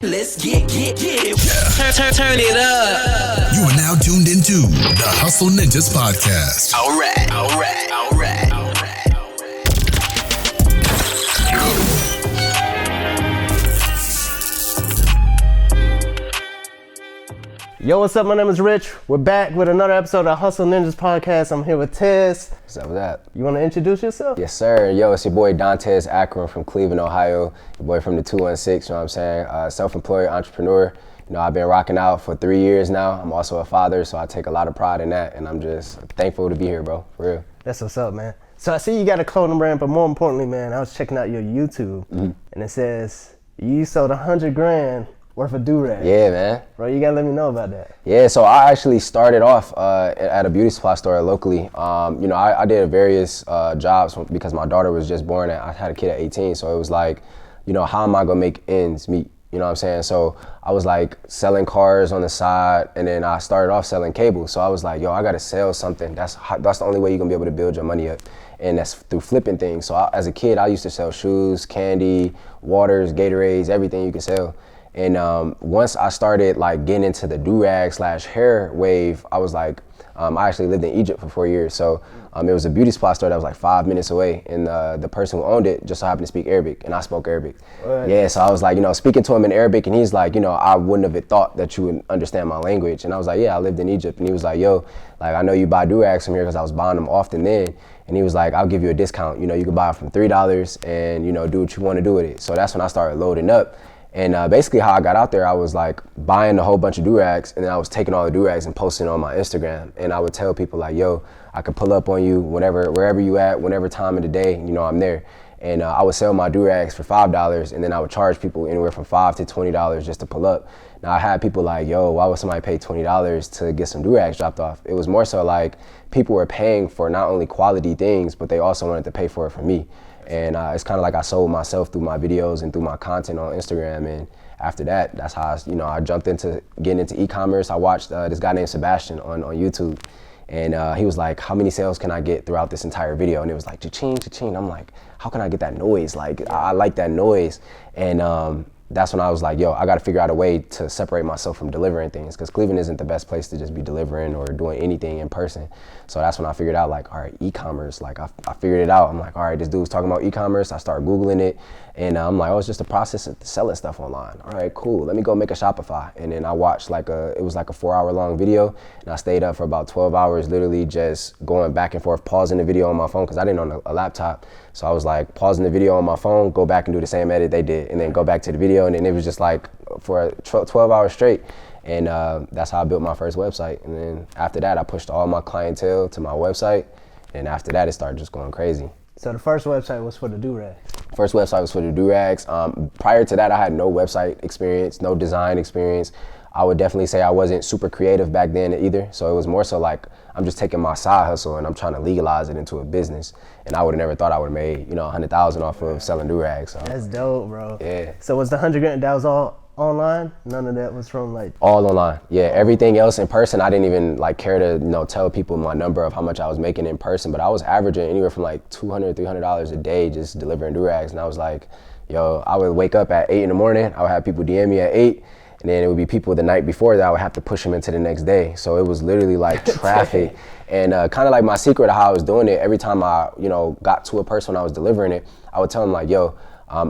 Let's get it. Turn it up. You are now tuned into the Hustle Ninjas podcast. All right. Yo, what's up? My name is Rich. We're back with another episode of the Hustle Ninjas podcast. I'm here with Tez. What's up with that? You want to introduce yourself? Yes, sir. Yo, it's your boy Dontez Akram from Cleveland, Ohio. Your boy from the 216, you know what I'm saying? Self-employed entrepreneur. You know, I've been rocking out for 3 years now. I'm also a father, so I take a lot of pride in that, and I'm just thankful to be here, bro, for real. That's what's up, man. So I see you got a clothing brand, but more importantly, man, I was checking out your YouTube, and it says you sold 100 grand worth of do-rags. Yeah, man. Bro, you gotta let me know about that. Yeah, so I actually started off at a beauty supply store locally. You know, I did various jobs because my daughter was just born. I had a kid at 18, so it was like, you know, how am I gonna make ends meet? You know what I'm saying? So I was like selling cars on the side, and then I started off selling cable. So I was like, yo, I gotta sell something. That's the only way you're gonna be able to build your money up. And that's through flipping things. So as a kid, I used to sell shoes, candy, waters, Gatorades, everything you could sell. And once I started like getting into the do-rag / hair wave, I was like, I actually lived in Egypt for 4 years. So it was a beauty supply store that was like 5 minutes away. And the person who owned it just so happened to speak Arabic, and I spoke Arabic. Right. Yeah, so I was like, you know, speaking to him in Arabic, and he's like, you know, I wouldn't have thought that you would understand my language. And I was like, yeah, I lived in Egypt. And he was like, yo, like, I know you buy do-rags from here because I was buying them often then. And he was like, I'll give you a discount. You know, you can buy it from $3 and, you know, do what you want to do with it. So that's when I started loading up. And basically how I got out there, I was like buying a whole bunch of do-rags, and then I was taking all the do-rags and posting on my Instagram. And I would tell people like, yo, I could pull up on you wherever you at, whenever time of the day, you know, I'm there. And I would sell my do-rags for $5, and then I would charge people anywhere from $5 to $20 just to pull up. Now I had people like, yo, why would somebody pay $20 to get some do-rags dropped off? It was more so like people were paying for not only quality things, but they also wanted to pay for it for me. And it's kind of like I sold myself through my videos and through my content on Instagram. And after that, that's how I jumped into getting into e-commerce. I watched this guy named Sebastian on YouTube. And he was like, how many sales can I get throughout this entire video? And it was like, cha-ching, cha-ching. I'm like, how can I get that noise? Like, I like that noise. And that's when I was like, yo, I got to figure out a way to separate myself from delivering things, because Cleveland isn't the best place to just be delivering or doing anything in person. So that's when I figured out like, all right, e-commerce, like I figured it out. I'm like, all right, this dude's talking about e-commerce. I started Googling it, and I'm like, oh, it's just a process of selling stuff online. All right, cool. Let me go make a Shopify. And then I watched it was like a 4-hour long video, and I stayed up for about 12 hours, literally just going back and forth, pausing the video on my phone, because I didn't own a laptop. So I was like pausing the video on my phone, go back and do the same edit they did, and then go back to the video. And then it was just like for 12 hours straight. And that's how I built my first website. And then after that, I pushed all my clientele to my website. And after that, it started just going crazy. So the first website was for the do-rags? First website was for the do-rags. Prior to that, I had no website experience, no design experience. I would definitely say I wasn't super creative back then either. So it was more so like, I'm just taking my side hustle and I'm trying to legalize it into a business. And I would have never thought I would have made, you know, 100,000 off of selling do-rags. So. That's dope, bro. Yeah. So was the 100 grand, that was all online? None of that was from like? All online, yeah. Everything else in person, I didn't even like care to, you know, tell people my number of how much I was making in person, but I was averaging anywhere from like $200, $300 a day just delivering do-rags. And I was like, yo, I would wake up at 8 in the morning. I would have people DM me at 8. And then it would be people the night before that I would have to push them into the next day. So it was literally like traffic. And kind of like my secret of how I was doing it, every time I, you know, got to a person when I was delivering it, I would tell them like, yo,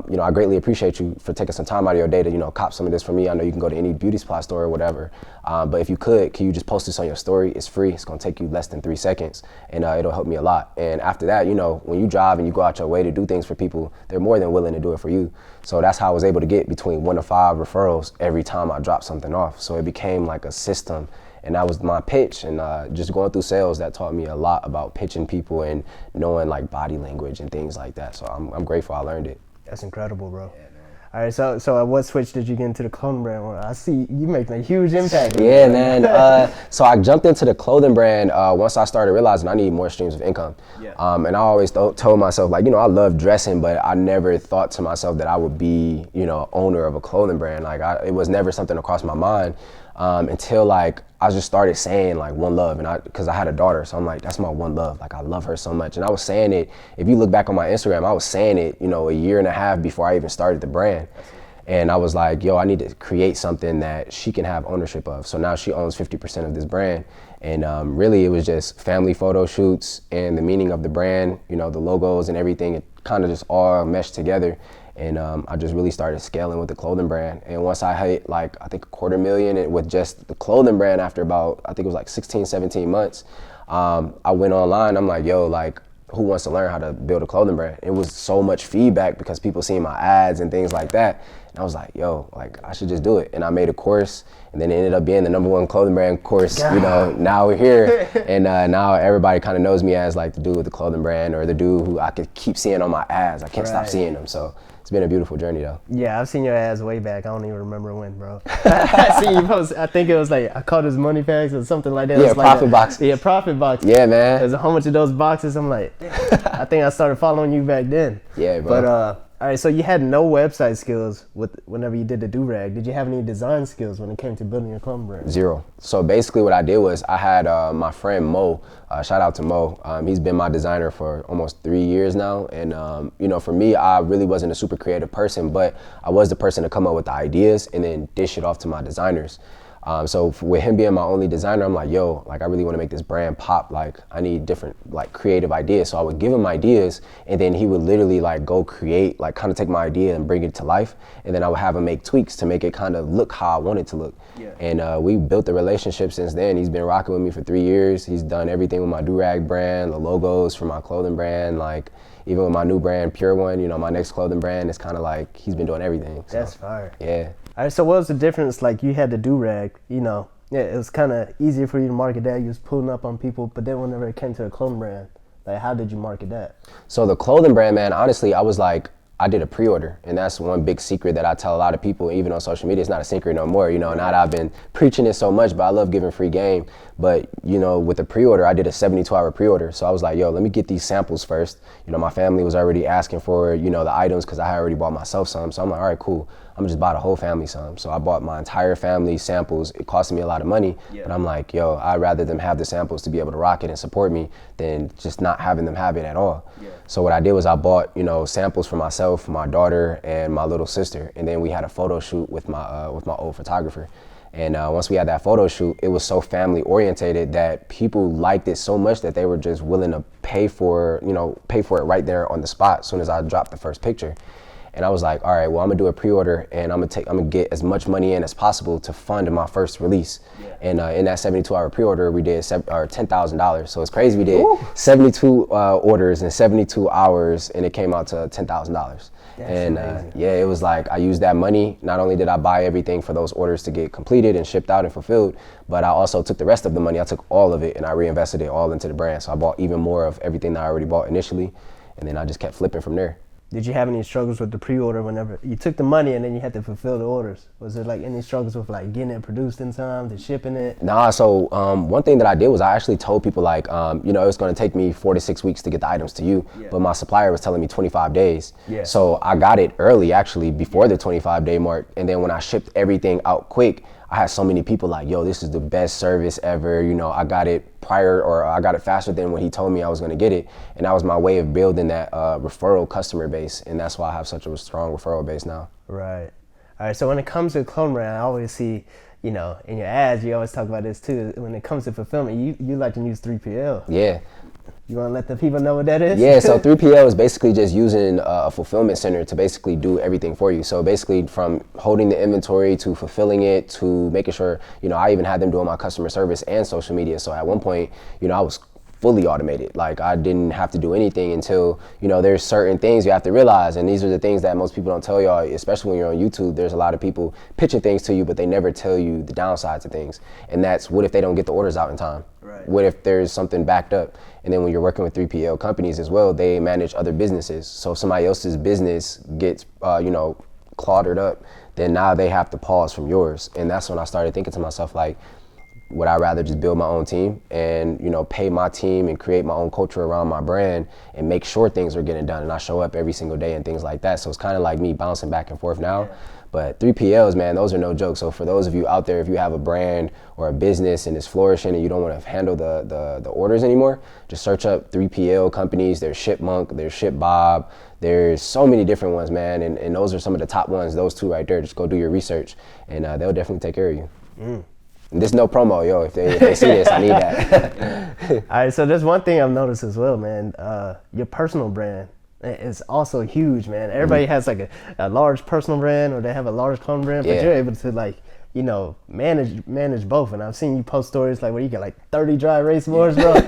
you know, I greatly appreciate you for taking some time out of your day to, you know, cop some of this for me. I know you can go to any beauty supply store or whatever. But if you can you just post this on your story? It's free. It's going to take you less than 3 seconds, and it'll help me a lot. And after that, you know, when you drive and you go out your way to do things for people, they're more than willing to do it for you. So that's how I was able to get between 1 to 5 referrals every time I dropped something off. So it became like a system. And that was my pitch, and just going through sales, that taught me a lot about pitching people and knowing like body language and things like that. So I'm grateful I learned it. That's incredible, bro. Yeah, all right, so at what switch did you get into the clothing brand? Well, I see you making a huge impact. Yeah, man. So I jumped into the clothing brand once I started realizing I need more streams of income. Yeah. And I always told myself, like, you know, I love dressing, but I never thought to myself that I would be, you know, owner of a clothing brand. Like, it was never something across my mind. Until like I just started saying like one love, and because I had a daughter, so I'm like, that's my one love. Like I love her so much, and I was saying it. If you look back on my Instagram, I was saying it, you know, a year and a half before I even started the brand. And I was like, yo, I need to create something that she can have ownership of. So now she owns 50% of this brand. And really it was just family photo shoots and the meaning of the brand, you know, the logos and everything, it kind of just all meshed together. And I just really started scaling with the clothing brand. And once I hit like, I think $250,000 with just the clothing brand after about, I think it was like 16, 17 months, I went online, I'm like, yo, like, who wants to learn how to build a clothing brand? It was so much feedback because people seeing my ads and things like that. And I was like, yo, like I should just do it. And I made a course, and then it ended up being the #1 clothing brand course. You know, now we're here. And now everybody kind of knows me as like the dude with the clothing brand, or the dude who I could keep seeing on my ads. I can't stop seeing them. So it's been a beautiful journey though. Yeah, I've seen your ads way back. I don't even remember when, bro. I seen you post, I think it was like, I called his money bags or something like that. Yeah, it was profit like boxes. Yeah, profit boxes. Yeah, man. There's a whole bunch of those boxes. I'm like, I think I started following you back then. Yeah, bro. But all right, so you had no website skills whenever you did the do-rag. Did you have any design skills when it came to building your clothing brand? Zero. So basically what I did was I had my friend Mo, shout out to Mo. He's been my designer for almost 3 years now. And you know, for me, I really wasn't a super creative person, but I was the person to come up with the ideas and then dish it off to my designers. So with him being my only designer, I'm like, yo, like I really want to make this brand pop. Like I need different like creative ideas. So I would give him ideas, and then he would literally like go create, like kind of take my idea and bring it to life. And then I would have him make tweaks to make it kind of look how I want it to look. Yeah. And we built the relationship since then. He's been rocking with me for 3 years. He's done everything with my do-rag brand, the logos for my clothing brand, like even with my new brand, Pure One, you know, my next clothing brand, it's kind of like he's been doing everything. So, that's fire. Yeah. All right, so what was the difference? Like you had the do-rag, you know, yeah, it was kind of easier for you to market that. You was pulling up on people, but then whenever it came to the clothing brand, like how did you market that? So the clothing brand, man, honestly, I was like, I did a pre-order, and that's one big secret that I tell a lot of people, even on social media. It's not a secret no more, you know, now that I've been preaching it so much, but I love giving free game. But, you know, with the pre-order, I did a 72-hour pre-order. So I was like, yo, let me get these samples first. You know, my family was already asking for, you know, the items because I had already bought myself some. So I'm like, all right, cool. I'm gonna just buy the whole family some. So I bought my entire family samples. It costed me a lot of money, but I'm like, yo, I'd rather them have the samples to be able to rock it and support me than just not having them have it at all. So what I did was I bought, you know, samples for myself, my daughter, and my little sister. And then we had a photo shoot with my old photographer. And once we had that photo shoot, it was so family orientated that people liked it so much that they were just willing to pay for it right there on the spot as soon as I dropped the first picture. And I was like, all right, well, I'm gonna do a pre-order, and I'm gonna get as much money in as possible to fund my first release. And in that 72-hour pre-order, we did $10,000. So it's crazy. We did 72 orders in 72 hours, and it came out to $10,000. And yeah, it was like I used that money. Not only did I buy everything for those orders to get completed and shipped out and fulfilled, but I also took the rest of the money. I took all of it and I reinvested it all into the brand. So I bought even more of everything that I already bought initially, and then I just kept flipping from there. Did you have any struggles with the pre-order whenever you took the money and then you had to fulfill the orders? Was there like any struggles with like getting it produced in time, to shipping it? Nah, so one thing that I did was I actually told people like, you know, it's gonna take me 4 to 6 weeks to get the items to you, but my supplier was telling me 25 days. So I got it early actually before the 25-day mark, and then when I shipped everything out quick, I had so many people like, yo, this is the best service ever. You know, I got it prior, or I got it faster than when he told me I was gonna get it. And that was my way of building that referral customer base. And that's why I have such a strong referral base now. Right. All right, so when it comes to clone brand, I always see, you know, in your ads, you always talk about this too. When it comes to fulfillment, you like to use 3PL. Yeah. You want to let the people know what that is? Yeah, so 3PL is basically just using a fulfillment center to basically do everything for you. So basically from holding the inventory to fulfilling it to making sure, you know, I even had them doing my customer service and social media. So at one point, you know, I was fully automated. Like I didn't have to do anything until, you know, there's certain things you have to realize. And these are the things that most people don't tell y'all, especially when you're on YouTube. There's a lot of people pitching things to you, but they never tell you the downsides of things. And that's, what if they don't get the orders out in time? Right. What if there's something backed up? And then when you're working with 3PL companies as well, they manage other businesses. So if somebody else's business gets, you know, cluttered up, then now they have to pause from yours. And that's when I started thinking to myself, like, would I rather just build my own team and, you know, pay my team and create my own culture around my brand and make sure things are getting done, and I show up every single day and things like that. So it's kind of like me bouncing back and forth now. But 3PLs, man, those are no joke. So for those of you out there, if you have a brand or a business and it's flourishing and you don't want to handle the orders anymore, just search up 3PL companies. There's Shipmonk, there's Shipbob. There's so many different ones, man. And those are some of the top ones, those two right there. Just go do your research and they'll definitely take care of you. And there's no promo, yo. If they see this, I need that. All right, so there's one thing I've noticed as well, man. Your personal brand is also huge, man. Everybody has like a large personal brand or they have a large clone brand, but you're able to like, you know, manage both. And I've seen you post stories like where you got like 30 dry erase boards, bro.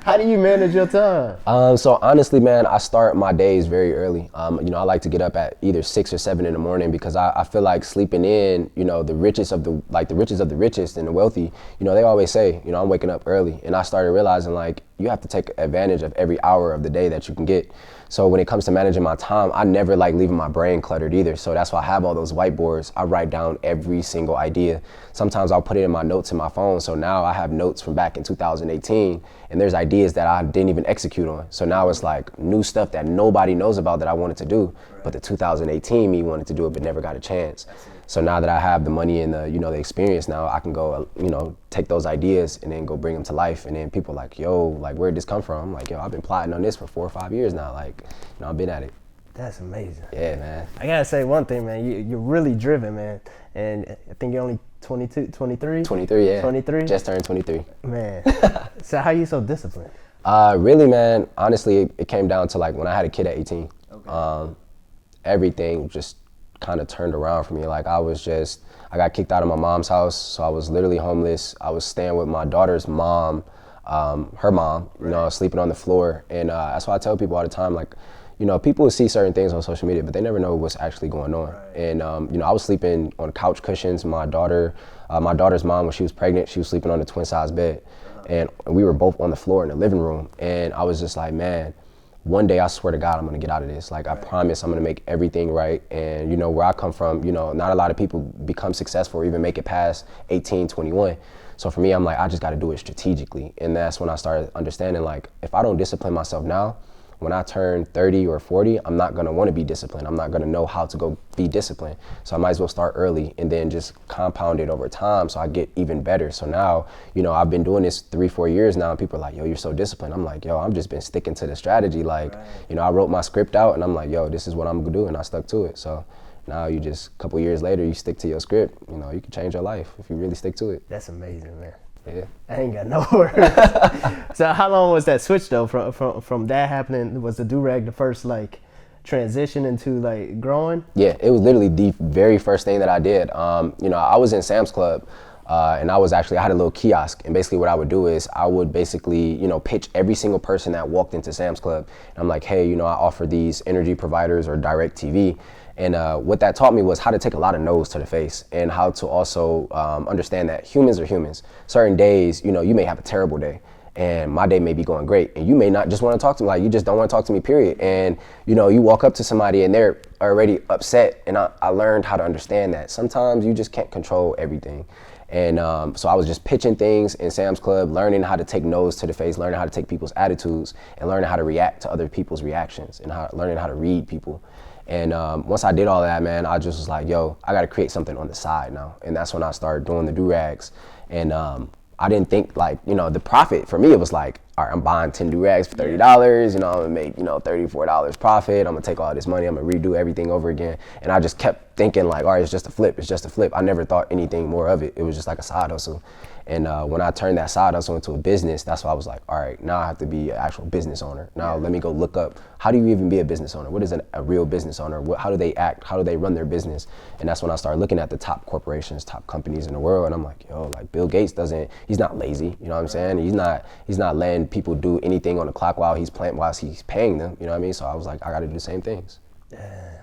How do you manage your time? So honestly, man, I start my days very early. You know, I like to get up at either 6 or 7 in the morning because I feel like sleeping in, you know, the richest of the richest and the wealthy, you know, they always say, you know, I'm waking up early. And I started realizing like you have to take advantage of every hour of the day that you can get. So when it comes to managing my time, I never like leaving my brain cluttered either. So that's why I have all those whiteboards. I write down every single idea. Sometimes I'll put it in my notes in my phone. So now I have notes from back in 2018 and there's ideas that I didn't even execute on. So now it's like new stuff that nobody knows about that I wanted to do, but the 2018 me wanted to do it but never got a chance. So now that I have the money and the, you know, the experience now, I can go, you know, take those ideas and then go bring them to life. And then people are like, yo, like, where'd this come from? I'm like, yo, I've been plotting on this for 4 or 5 years now. Like, you know, I've been at it. That's amazing. Yeah, man. I gotta say one thing, man. You're really driven, man. And I think you're only 22, 23? 23, yeah. 23? Just turned 23. Man. So how you so disciplined? Really, man, honestly, it came down to like when I had a kid at 18. Okay. Everything just kind of turned around for me. Like I got kicked out of my mom's house, so I was literally homeless. I was staying with my daughter's mom, her mom, you know, sleeping on the floor. And that's why I tell people all the time, like, you know, people will see certain things on social media, but they never know what's actually going on. Right. And, you know, I was sleeping on couch cushions. My daughter's mom, when she was pregnant, she was sleeping on a twin size bed. And we were both on the floor in the living room. And I was just like, man, one day I swear to God, I'm gonna get out of this. Like I promise I'm gonna make everything right. And you know, where I come from, you know, not a lot of people become successful or even make it past 18, 21. So for me, I'm like, I just gotta do it strategically. And that's when I started understanding like, if I don't discipline myself now, when I turn 30 or 40, I'm not gonna wanna be disciplined. I'm not gonna know how to go be disciplined. So I might as well start early and then just compound it over time so I get even better. So now, you know, I've been doing this 3-4 years now and people are like, yo, you're so disciplined. I'm like, yo, I've just been sticking to the strategy. Like, you know, I wrote my script out and I'm like, yo, this is what I'm gonna do, and I stuck to it. So now you just, a couple years later, you stick to your script, you know, you can change your life if you really stick to it. That's amazing, man. Yeah. I ain't got no words. So how long was that switch though from that happening? Was the do-rag the first like transition into like growing? Yeah, it was literally the very first thing that I did. You know, I was in Sam's Club and I had a little kiosk, and basically what I would do is I would basically, you know, pitch every single person that walked into Sam's Club. And I'm like, hey, you know, I offer these energy providers or direct TV. And what that taught me was how to take a lot of no's to the face and how to also understand that humans are humans. Certain days, you know, you may have a terrible day and my day may be going great and you may not just want to talk to me, like you just don't want to talk to me, period. And, you know, you walk up to somebody and they're already upset, and I learned how to understand that. Sometimes you just can't control everything. And so I was just pitching things in Sam's Club, learning how to take no's to the face, learning how to take people's attitudes, and learning how to react to other people's reactions, and learning how to read people. And once I did all that, man, I just was like, yo, I got to create something on the side now. And that's when I started doing the do-rags. And I didn't think like, you know, the profit for me, it was like, all right, I'm buying 10 do-rags for $30. You know, I'm gonna make, you know, $34 profit. I'm gonna take all this money. I'm gonna redo everything over again. And I just kept thinking like, all right, it's just a flip. It's just a flip. I never thought anything more of it. It was just like a side hustle. And when I turned that side hustle into a business, that's why I was like, all right, now I have to be an actual business owner. Now let me go look up, how do you even be a business owner? What is a real business owner? How do they act? How do they run their business? And that's when I started looking at the top corporations, top companies in the world. And I'm like, yo, like Bill Gates he's not lazy. You know what I'm saying? He's not letting people do anything on the clock while he's paying them. You know what I mean? So I was like, I got to do the same things. Yeah.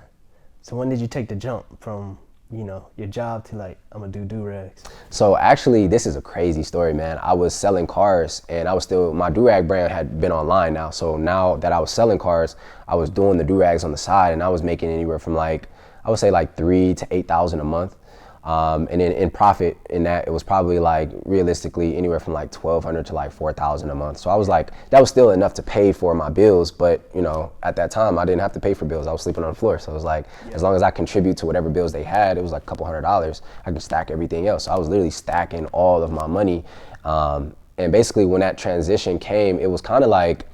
So when did you take the jump from, you know, your job to like, I'm gonna do do-rags? So actually, this is a crazy story, man. I was selling cars and my do-rag brand had been online now. So now that I was selling cars, I was doing the do-rags on the side, and I was making anywhere from like, I would say like 3,000 to 8,000 a month. And then in profit in that, it was probably like realistically anywhere from like $1,200 to like $4,000 a month. So I was like, that was still enough to pay for my bills. But you know, at that time, I didn't have to pay for bills. I was sleeping on the floor. So it was like, as long as I contribute to whatever bills they had, it was like a couple $100s. I could stack everything else. So I was literally stacking all of my money. And basically when that transition came, it was kind of like,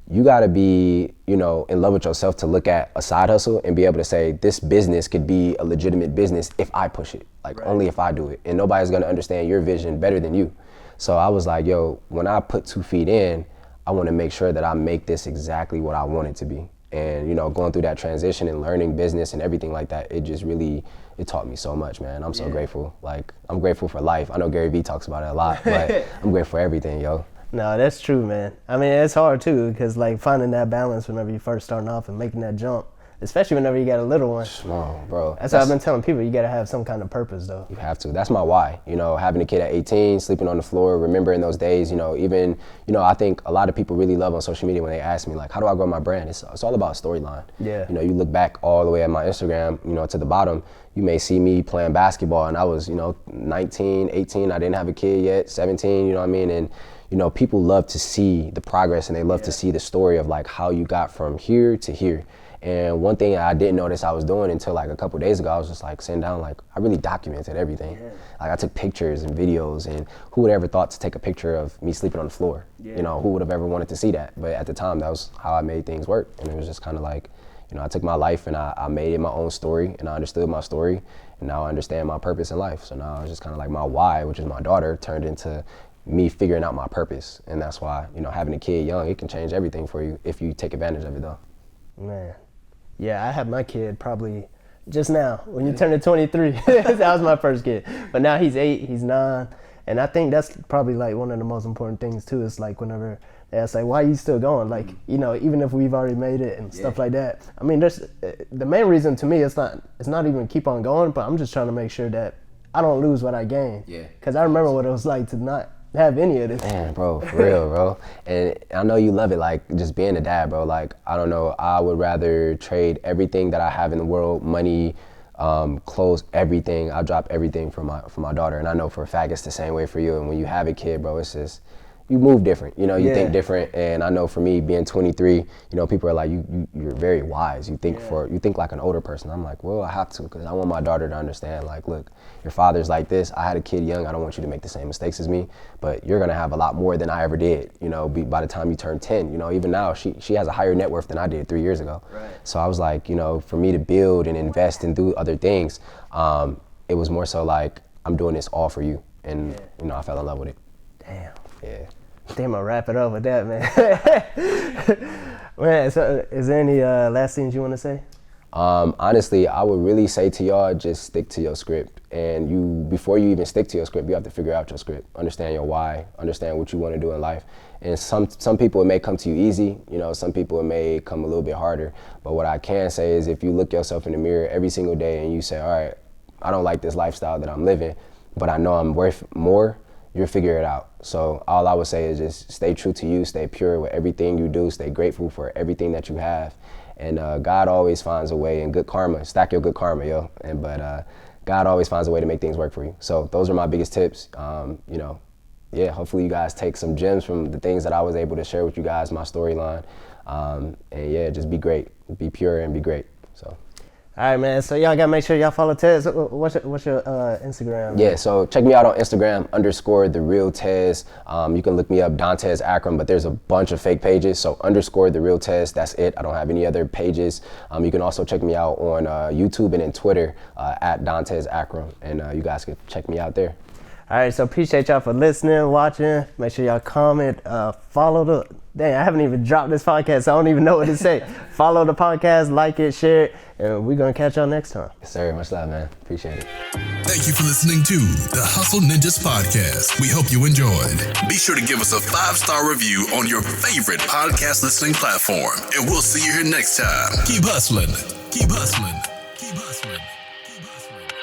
you gotta be, you know, in love with yourself to look at a side hustle and be able to say, this business could be a legitimate business if I push it, like only if I do it. And nobody's gonna understand your vision better than you. So I was like, yo, when I put 2 feet in, I wanna make sure that I make this exactly what I want it to be. And, you know, going through that transition and learning business and everything like that, it just really, it taught me so much, man. I'm so grateful. Like, I'm grateful for life. I know Gary Vee talks about it a lot, but I'm grateful for everything, yo. No, that's true, man. I mean, it's hard too, because like finding that balance whenever you first starting off and making that jump, especially whenever you got a little one. Oh, bro. That's what I've been telling people. You gotta have some kind of purpose, though. You have to. That's my why. You know, having a kid at 18, sleeping on the floor, remembering those days. You know, even, you know, I think a lot of people really love on social media when they ask me like, how do I grow my brand? It's all about storyline. Yeah. You know, you look back all the way at my Instagram, you know, to the bottom, you may see me playing basketball, and I was, you know, 19, 18. I didn't have a kid yet, 17. You know what I mean? And you know, people love to see the progress, and they love to see the story of like how you got from here to here. And one thing I didn't notice I was doing until like a couple days ago, I was just like sitting down, like I really documented everything. Yeah. Like I took pictures and videos, and who would ever thought to take a picture of me sleeping on the floor? Yeah. You know, who would have ever wanted to see that? But at the time, that was how I made things work. And it was just kind of like, you know, I took my life and I made it my own story, and I understood my story, and now I understand my purpose in life. So now it's just kind of like my why, which is my daughter, turned into me figuring out my purpose. And that's why, you know, having a kid young, it can change everything for you if you take advantage of it though. Man. Yeah, I had my kid probably just now when you turned 23. That was my first kid. But now he's 8, he's 9. And I think that's probably like one of the most important things too, is like whenever they ask like, why are you still going? Like, you know, even if we've already made it and stuff like that. I mean, there's the main reason to me, it's not even keep on going, but I'm just trying to make sure that I don't lose what I gain. Yeah. Cause I remember what it was like to not have any of this. Man, bro, for real, bro. And I know you love it, like just being a dad, bro. Like, I don't know, I would rather trade everything that I have in the world, money, clothes, everything. I'll drop everything for my daughter. And I know for a fact it's the same way for you. And when you have a kid, bro, it's just, you move different, you know, you think different. And I know for me being 23, you know, people are like, you're very wise. You think you think like an older person. I'm like, well, I have to, because I want my daughter to understand, like, look, your father's like this. I had a kid young. I don't want you to make the same mistakes as me, but you're going to have a lot more than I ever did, you know, by the time you turn 10, you know, even now she has a higher net worth than I did 3 years ago. Right. So I was like, you know, for me to build and invest and do other things, it was more so like, I'm doing this all for you. And, you know, I fell in love with it. Damn. Yeah. I think I'm gonna wrap it up with that, man. Man, so is there any last things you want to say? Honestly, I would really say to y'all, just stick to your script. And before you even stick to your script, you have to figure out your script, understand your why, understand what you want to do in life. And some people, it may come to you easy, you know, some people it may come a little bit harder. But what I can say is if you look yourself in the mirror every single day and you say, all right, I don't like this lifestyle that I'm living, but I know I'm worth more, you'll figure it out. So all I would say is just stay true to you, stay pure with everything you do, stay grateful for everything that you have. And God always finds a way, and good karma, stack your good karma, yo. But God always finds a way to make things work for you. So those are my biggest tips. You know, yeah, hopefully you guys take some gems from the things that I was able to share with you guys, my storyline. And yeah, just be great, be pure and be great, so. All right, man. So y'all gotta make sure y'all follow Tez. What's your Instagram? Yeah, so check me out on Instagram, _TheRealTez. You can look me up, Dontez Akram, but there's a bunch of fake pages. So _TheRealTez, that's it. I don't have any other pages. You can also check me out on YouTube and in Twitter at Dontez Akram, and you guys can check me out there. All right, so appreciate y'all for listening, watching. Make sure y'all comment, follow the. Dang, I haven't even dropped this podcast, so I don't even know what to say. Follow the podcast, like it, share it, and we're gonna catch y'all next time. Yes, sir. Much love, man. Appreciate it. Thank you for listening to the Hustle Ninjas podcast. We hope you enjoyed. Be sure to give us a 5-star review on your favorite podcast listening platform, and we'll see you here next time. Keep hustling. Keep hustling. Keep hustling. Keep hustling.